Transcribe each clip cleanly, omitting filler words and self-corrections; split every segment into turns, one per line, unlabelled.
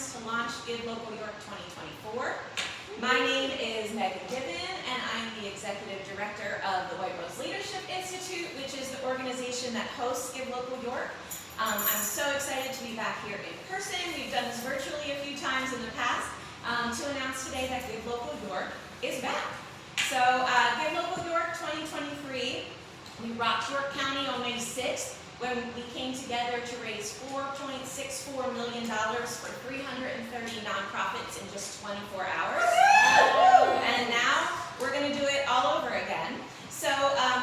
plans to launch Give Local York 2024. My name is Megan Gibbon, and I'm the Executive Director of the White Rose Leadership Institute, which is the organization that hosts Give Local York. I'm so excited to be back here in person. We've done this virtually a few times in the past to announce today that Give Local York is back. So Give Local York 2023, we rocked York County on May 6th when we came together to raise $4.64 million for 330 nonprofits in just 24 hours. And now we're going to do it all over again. So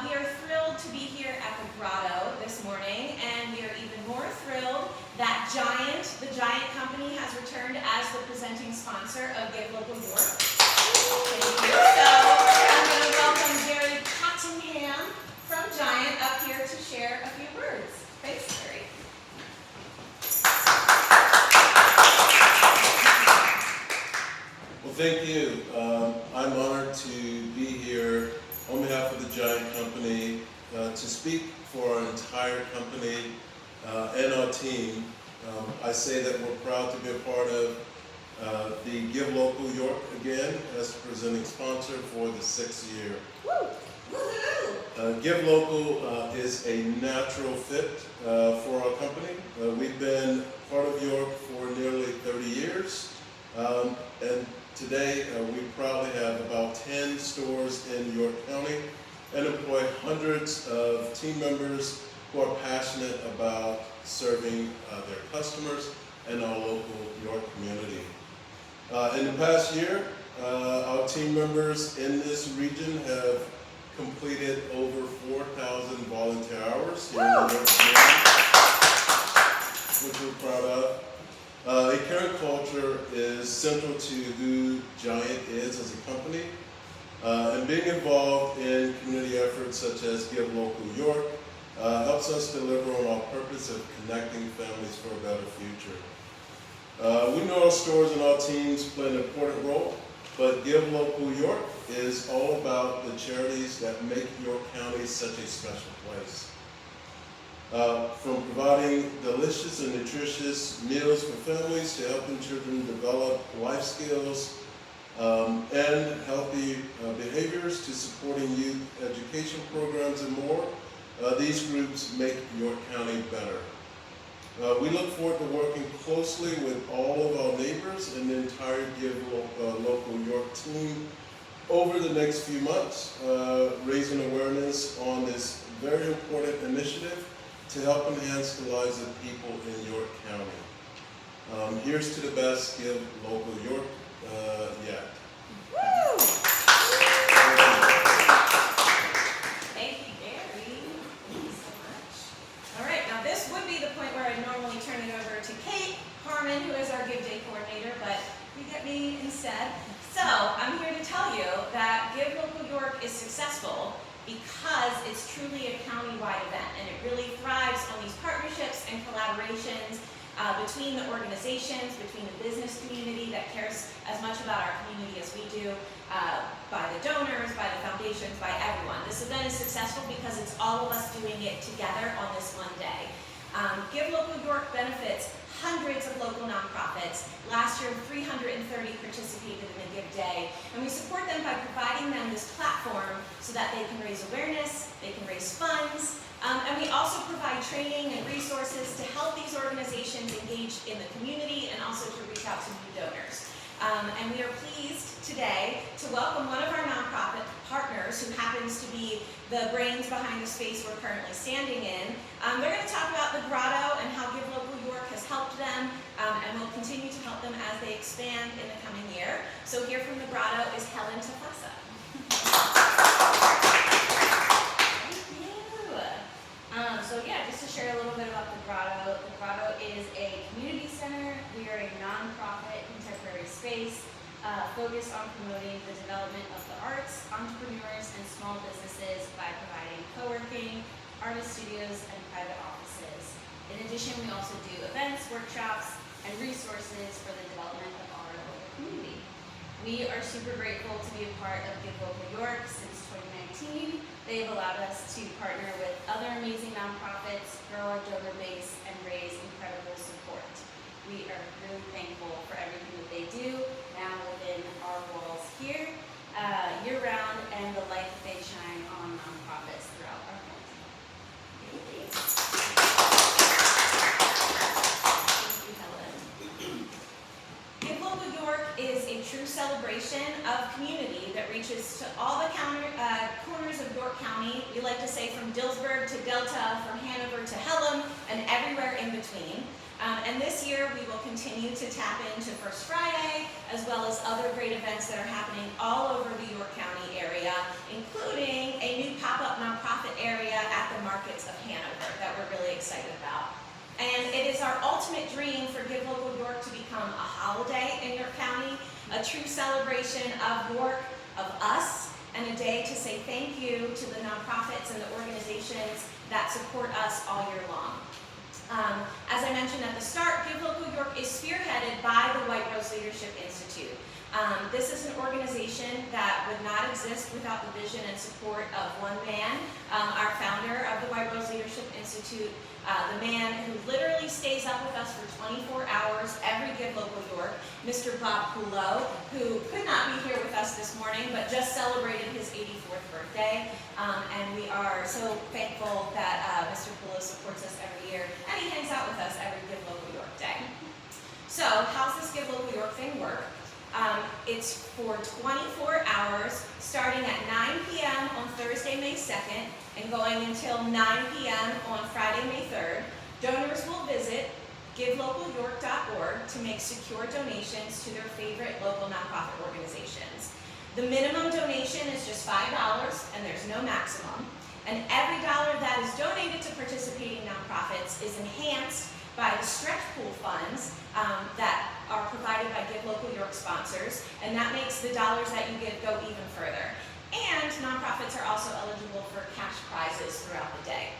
we are thrilled to be here at the Grotto this morning, and we are even more thrilled that the Giant Company has returned as the presenting sponsor of Give Local York. Thank you. So I'm going to welcome Gary Cottingham from Giant up here to share a few words. Thanks, Gary.
Well, thank you. I'm honored to be here on behalf of the Giant Company to speak for our entire company and our team. I say that we're proud to be a part of the Give Local York again as presenting sponsor for the 6th year.
Woo! Woohoo!
Give Local is a natural fit for our company. We've been part of York for nearly 30 years. And today we proudly have about 10 stores in York County and employ hundreds of team members who are passionate about serving their customers and our local York community. In the past year, our team members in this region have completed over 4,000 volunteer hours here in the York community, which we're proud of. A caring culture is central to who Giant is as a company, and being involved in community efforts such as Give Local York helps us deliver on our purpose of connecting families for a better future. We know our stores and our teams play an important role, but Give Local York is all about the charities that make York County such a special place. From providing delicious and nutritious meals for families to helping children develop life skills and healthy behaviors to supporting youth education programs and more, these groups make York County better. We look forward to working closely with all of our neighbors and the entire Give Local York team over the next few months, raising awareness on this very important initiative to help enhance the lives of people in York County. Here's to the best Give Local York yet.
Woo! Thank you, Gary. Thank you so much. All right, now this would be the point where I normally turn it over to Kate Harmon, who is our Give Day coordinator, but you get me instead. So I'm here to tell you that Give Local York is successful because it's truly a county-wide event, and it really thrives on these partnerships and collaborations between the organizations, between the business community that cares as much about our community as we do, by the donors, by the foundations, by everyone. This event is successful because it's all of us doing it together on this one day. Give Local York benefits hundreds of local nonprofits. Last year, 330 participated in the Give Day, and we support them by providing them this platform so that they can raise awareness, they can raise funds, and we also provide training and resources to help these organizations engage in the community and also to reach out to new donors. And we are pleased today to welcome one of our nonprofit partners who happens to be the brains behind the space we're currently standing in. They're going to talk about the Grotto and how Give Local York has helped them and will continue to help them as they expand in the coming year. So here from the Grotto is Helen Tafasa.
So yeah, just to share a little bit about the Grotto. The Grotto is a community center. We are a nonprofit contemporary space focused on promoting the development of the arts, entrepreneurs, and small businesses by providing co-working, artist studios, and private offices. In addition, we also do events, workshops, and resources for the development of our local community. We are super grateful to be a part of Give Local York since 2019. They have allowed us to partner with other amazing nonprofits, grow our donor base, and raise incredible support. We are really thankful for everything that they do now within our walls here, year-round, and the light that they shine on nonprofits throughout our country. Thank you, Helen.
Give Local York is a true celebration of community that reaches to all the corners of York County. We like to say from Dillsburg to Delta, from Hanover to Hellam, and everywhere in between. And this year we will continue to tap into First Friday, as well as other great events that are happening all over the York County area, including a new pop-up nonprofit area at the markets of Hanover that we're really excited about. And it is our ultimate dream for Give Local York to become a holiday in York County, a true celebration of York, of us, and a day to say thank you to the nonprofits and the organizations that support us all year long. As I mentioned at the start, Give Local York is spearheaded by the White Rose Leadership Institute. This is an organization that would not exist without the vision and support of one man, our founder of the White Rose Leadership Institute, the man who literally stays up with us for 24 hours every Give Local York, Mr. Bob Poulot, who could not be here with us this morning, but just celebrated his 84th birthday. And we are so thankful that Mr. Poulot supports us every year, and he hangs out with us every Give Local York Day. So, how's this Give Local York thing work? It's for 24 hours, starting at 9 p.m. on Thursday, May 2nd, and going until 9 p.m. on Friday, May 3rd. Donors will visit givelocalyork.org to make secure donations to their favorite local nonprofit organizations. The minimum donation is just $5, and there's no maximum. And every dollar that is donated to participating nonprofits is enhanced by the stretch pool funds that are provided by Give Local York sponsors, and that makes the dollars that you give go even further. And nonprofits are also eligible for cash prizes throughout the day.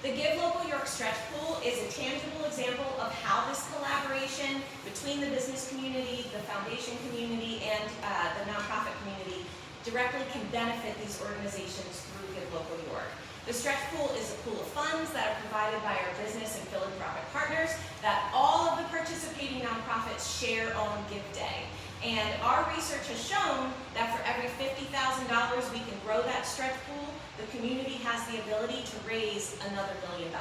The Give Local York stretch pool is a tangible example of how this collaboration between the business community, the foundation community, and the nonprofit community directly can benefit these organizations through Give Local York. The stretch pool is a pool of funds that are provided by our business and philanthropic partners that all of the participating nonprofits share on Give Day. And our research has shown that for every $50,000 we can grow that stretch pool, the community has the ability to raise another $1 million.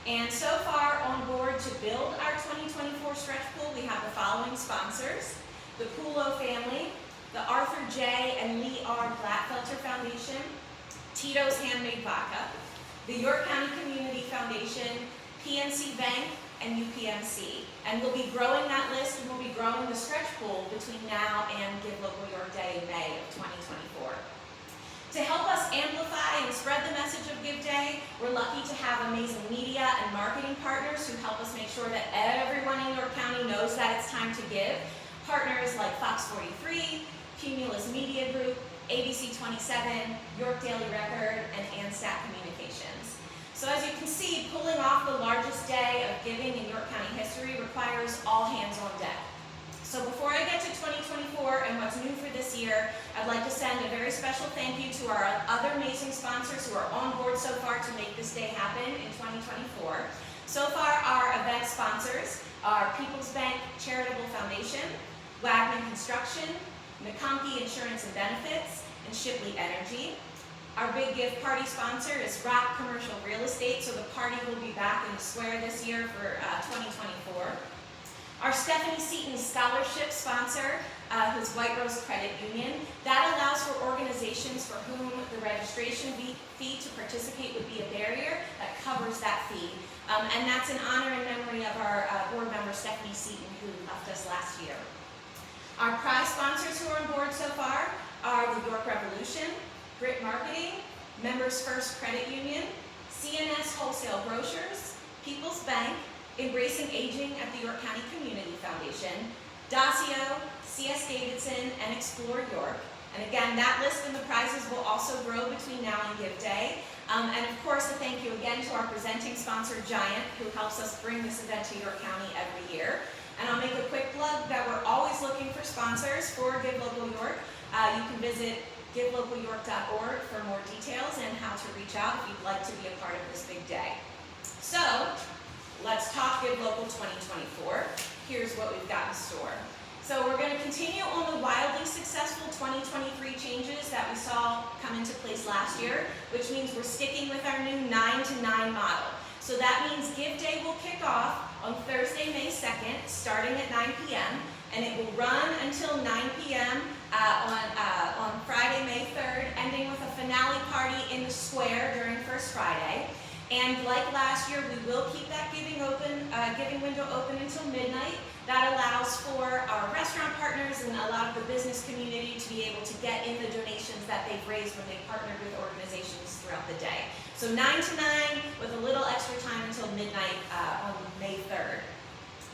And so far on board to build our 2024 stretch pool, we have the following sponsors: the Poulot family, the Arthur J. and Lee R. Glatfelter Foundation, Tito's Handmade Vodka, the York County Community Foundation, PNC Bank, and UPMC. And we'll be growing that list, and we'll be growing the stretch pool between now and Give Local York Day in May of 2024. To help us amplify and spread the message of Give Day, we're lucky to have amazing media and marketing partners who help us make sure that everyone in York County knows that it's time to give. Partners like Fox 43, Cumulus Media Group, ABC 27, York Daily Record, and ANSTAT Communications. So as you can see, pulling off the largest day of giving in York County history requires all hands on deck. So before I get to 2024 and what's new for this year, I'd like to send a very special thank you to our other amazing sponsors who are on board so far to make this day happen in 2024. So far, our event sponsors are People's Bank Charitable Foundation, Wagner Construction, McConkey Insurance and Benefits, and Shipley Energy. Our big gift party sponsor is Rock Commercial Real Estate, so the party will be back in the square this year for 2024. Our Stephanie Seton Scholarship sponsor, who's White Rose Credit Union. That allows for organizations for whom the registration fee to participate would be a barrier that covers that fee. And that's in honor and memory of our board member, Stephanie Seton, who left us last year. Our prize sponsors who are on board so far are the York Revolution, Grit Marketing, Members First Credit Union, CNS Wholesale Grocers, People's Bank, Embracing Aging at the York County Community Foundation, Dacio, CS Davidson, and Explore York. And again, that list and the prizes will also grow between now and Give Day. And of course, a thank you again to our presenting sponsor, Giant, who helps us bring this event to York County every year. And I'll make a quick plug that we're always looking for sponsors for Give Local York. You can visit givelocalyork.org for more details and how to reach out if you'd like to be a part of this big day. So, Let's talk Give Local 2024. Here's what we've got in store. So we're going to continue on the wildly successful 2023 changes that we saw come into place last year, which means we're sticking with our new 9 to 9 model. So that means Give Day will kick off on Thursday, May 2nd, starting at 9 p.m., and it will run until 9 p.m. On Friday, May 3rd, ending with a finale party in the square during First Friday. And like last year, we will keep that giving window open until midnight. That allows for our restaurant partners and a lot of the business community to be able to get in the donations that they've raised when they partnered with organizations throughout the day. So 9 to 9 with a little extra time until midnight on May 3rd.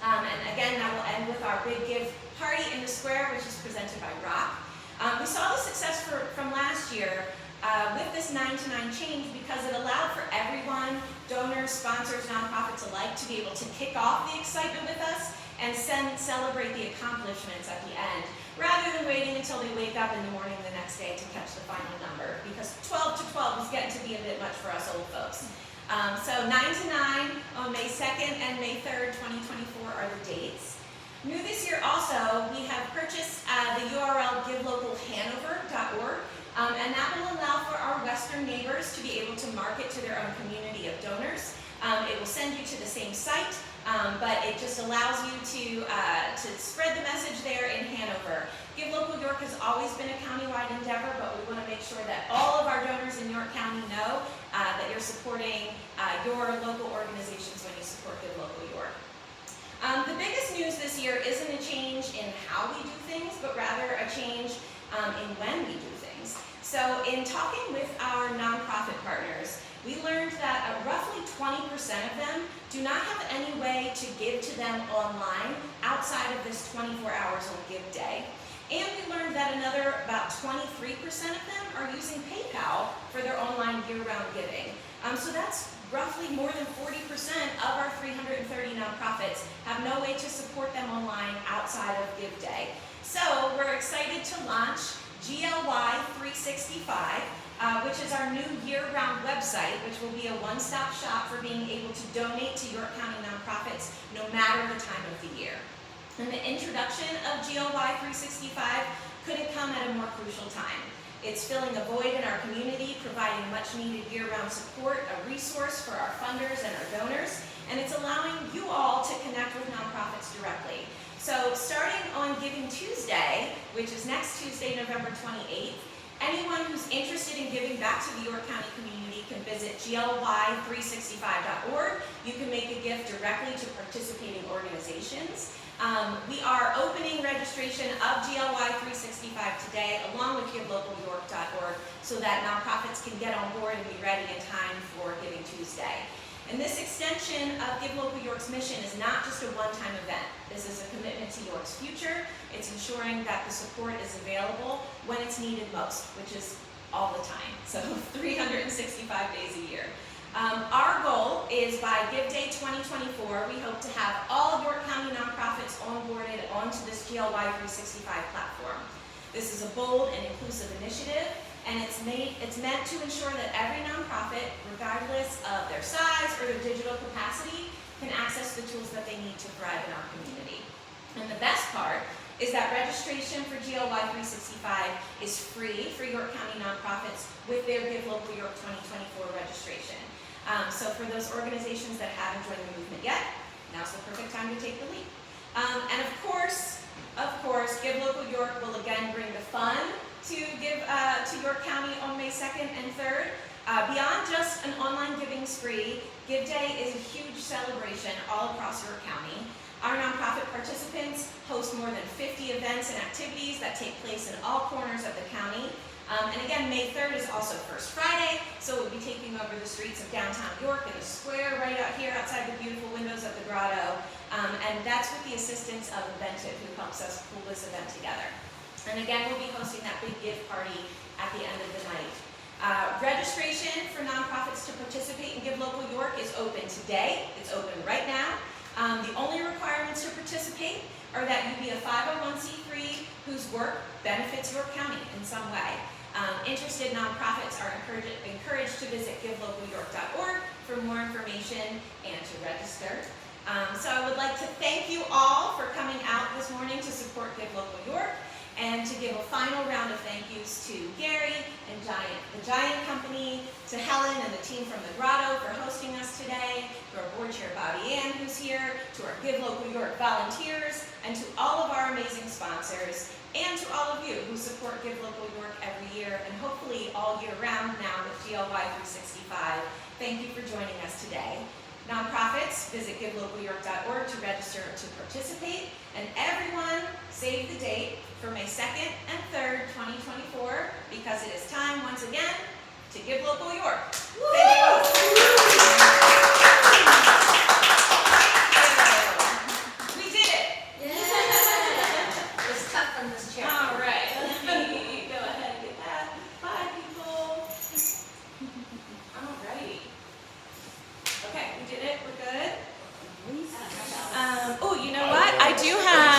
And again, that will end with our big give party in the square, which is presented by Rock. We saw the success from last year with this 9 to 9 change because it allowed for everyone, donors, sponsors, nonprofits alike, to be able to kick off the excitement with us and celebrate the accomplishments at the end, rather than waiting until they wake up in the morning the next day to catch the final number, because 12 to 12 is getting to be a bit much for us old folks. So 9 to 9 on May 2nd and May 3rd, 2024 are the dates. New this year also, we have purchased the URL givelocalhanover.org, and that will allow for our Western neighbors to be able to market to their own community of donors. It will send you to the same site, but it just allows you to spread the message there in Hanover. Give Local York has always been a countywide endeavor, but we want to make sure that all of our donors in York County know that you're supporting your local organizations when you support Give Local York. The biggest news this year isn't a change in how we do things, but rather a change in when we do things. So in talking with our nonprofit partners, we learned that roughly 20% of them do not have any way to give to them online outside of this 24 hours on Give Day. And we learned that another about 23% of them are using PayPal for their online year-round giving. So that's roughly more than 40% of our 330 nonprofits have no way to support them online outside of Give Day. So we're excited to launch GLY 365, which is our new year-round website, which will be a one-stop shop for being able to donate to York County nonprofits no matter the time of the year. And the introduction of GLY 365 couldn't come at a more crucial time. It's filling a void in our community, providing much-needed year-round support, a resource for our funders and our donors, and it's allowing you all to connect with nonprofits directly. So starting on Giving Tuesday, which is next Tuesday, November 28th, anyone who's interested in giving back to the York County community can visit gly365.org. You can make a gift directly to participating organizations. We are opening registration of GLY 365 today, along with givelocalyork.org, so that nonprofits can get on board and be ready in time for Giving Tuesday. And this extension of Give Local York's mission is not just a one-time event. This is a commitment to York's future. It's ensuring that the support is available when it's needed most, which is all the time, so 365 days a year. Our goal is by Give Day 2024, we hope to have all of York County nonprofits onboarded onto this GLY 365 platform. This is a bold and inclusive initiative, and it's meant to ensure that every nonprofit, regardless of their size or their digital capacity, can access the tools that they need to thrive in our community. And the best part is that registration for GLY 365 is free for York County nonprofits with their Give Local York 2024 registration. So for those organizations that haven't joined the movement yet, now's the perfect time to take the leap. And of course, Give Local York will again bring the fun to give to York County on May 2nd and 3rd. Beyond just an online giving spree, Give Day is a huge celebration all across York County. Our nonprofit participants host more than 50 events and activities that take place in all corners of the county. And again, May 3rd is also First Friday, so we'll be taking over the streets of downtown York in the square right out here outside the beautiful windows of the Grotto. And that's with the assistance of Inventive, who helps us pull this event together. And again, we'll be hosting that big gift party at the end of the night. Registration for nonprofits to participate in Give Local York is open today. It's open right now. The only requirements to participate are that you be a 501c3 whose work benefits York County in some way. Interested nonprofits are encouraged to visit givelocalyork.org for more information and to register. So I would like to thank you all for coming out this morning to support Give Local York, and to give a final round of thank yous to Gary and the Giant Company, to Helen and the team from the Grotto for hosting us today, to our board chair Bobby Ann who's here, to our Give Local York volunteers, and to all of our amazing sponsors, and to all of you who support Give Local York every year, and hopefully all year round now with GLY 365. Thank you for joining us today. Nonprofits, visit givelocalyork.org to register to participate. And everyone, save the date for May 2nd and 3rd, 2024, because it is time, once again, to Give Local York. Thank you. We did it!
It was tough from this chair.
All right, let me go ahead and get that. Bye, people. All right. Okay, we did it. We're good. Oh, you know what? I do have